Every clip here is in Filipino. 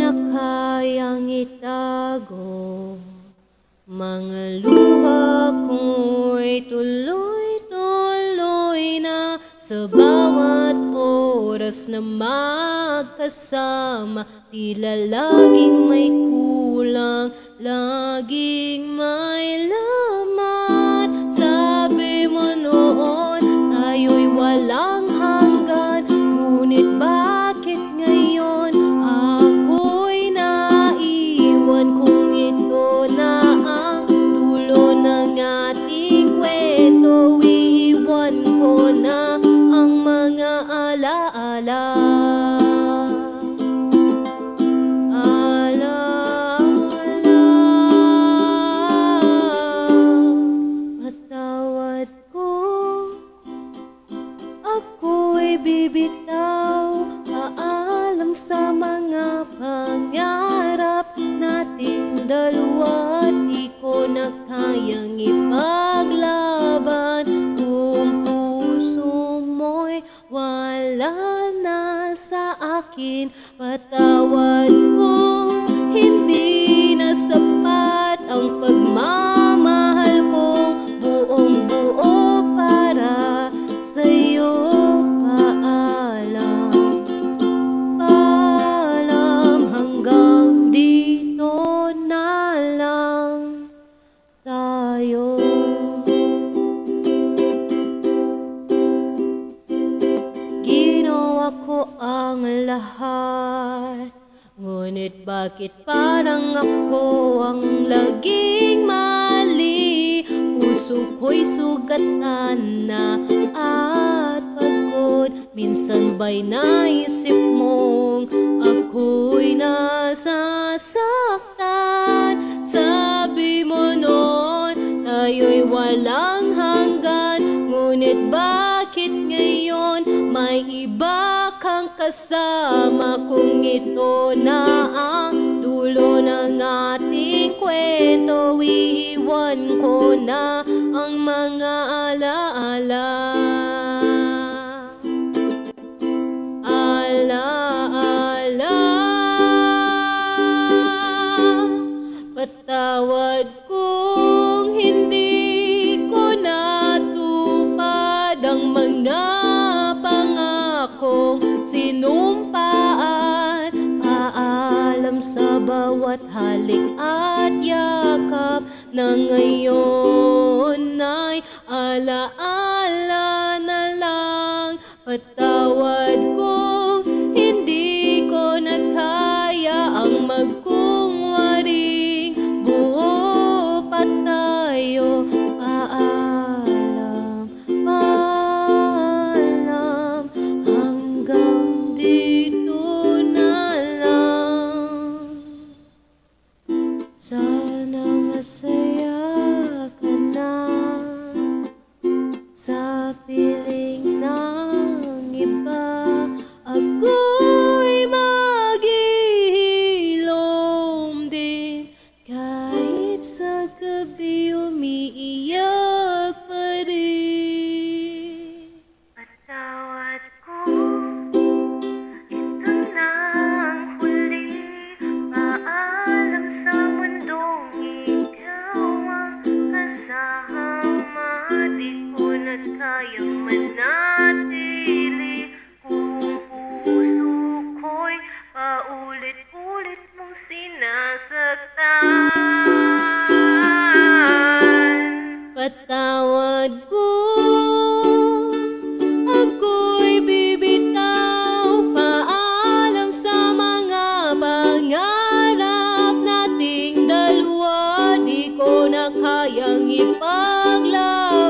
na kayang itago, mga luha ko'y tuloy-tuloy na sa bawat oras na magkasama. Tila laging may kulang, laging may laman. Sabi mo noon tayo'y walang hanggan, ngunit bakit ngayon ako'y naiwan? Kung ito na ang dulo ng ating kwento, iiwan ko na ang mga alaala. Patawad ko, ako'y bibitaw. Paalam sa mga pangarap nating dalawa, di ko na kayang ipaglaban. Kung puso mo'y wala na sa akin, patawad ko. Hindi na sapat ang pagmamahal ko, buong buo para sa'yo. Paalam, paalam, hanggang dito na lang tayo. Ginawa ko ang lahat, ngunit bakit parang ako ang laging mali? Puso ko'y sugatan na at pagod. Minsan ba'y naisip mong ako'y nasasaktan? Sabi mo noon tayo'y walang hanggan, ngunit bakit ngayon may iba kang kasama? Kung ito na ang dulo ng ating kwento, iiwan ko na ang mga alaala. Alaala, patawad kung hindi ko natupad ang mga pangakong sinumpaan. Paalam sa bawat halik at yakap na ngayon ay alaala na lang. Patawad kung hindi ko na kaya ang magkunwaring buo pa tayo. Paalam, paalam, hanggang dito na lang. Sana masaya ka na sa piling ng iba. Ako'y maghihilom din, kahit sa gabi umiiyak pa rin. Patawad ko, ito na ang huli. Paalam sa mundong ikaw ang kasama. Di ko na kayang manatili kung puso ko'y paulit-ulit mong sinasaktan. Patawad ko, ako'y bibitaw. Paalam sa mga pangarap nating dalawa, di ko na kayang ipaglaban.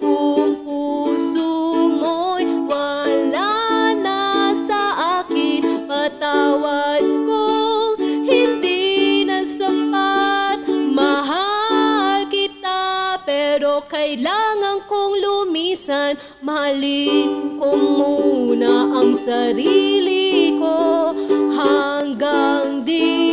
Kung puso mo'y wala na sa akin, patawad kung hindi na sapat. Mahal kita, pero kailangan kong lumisan. Mahalin ko muna ang sarili ko hanggang di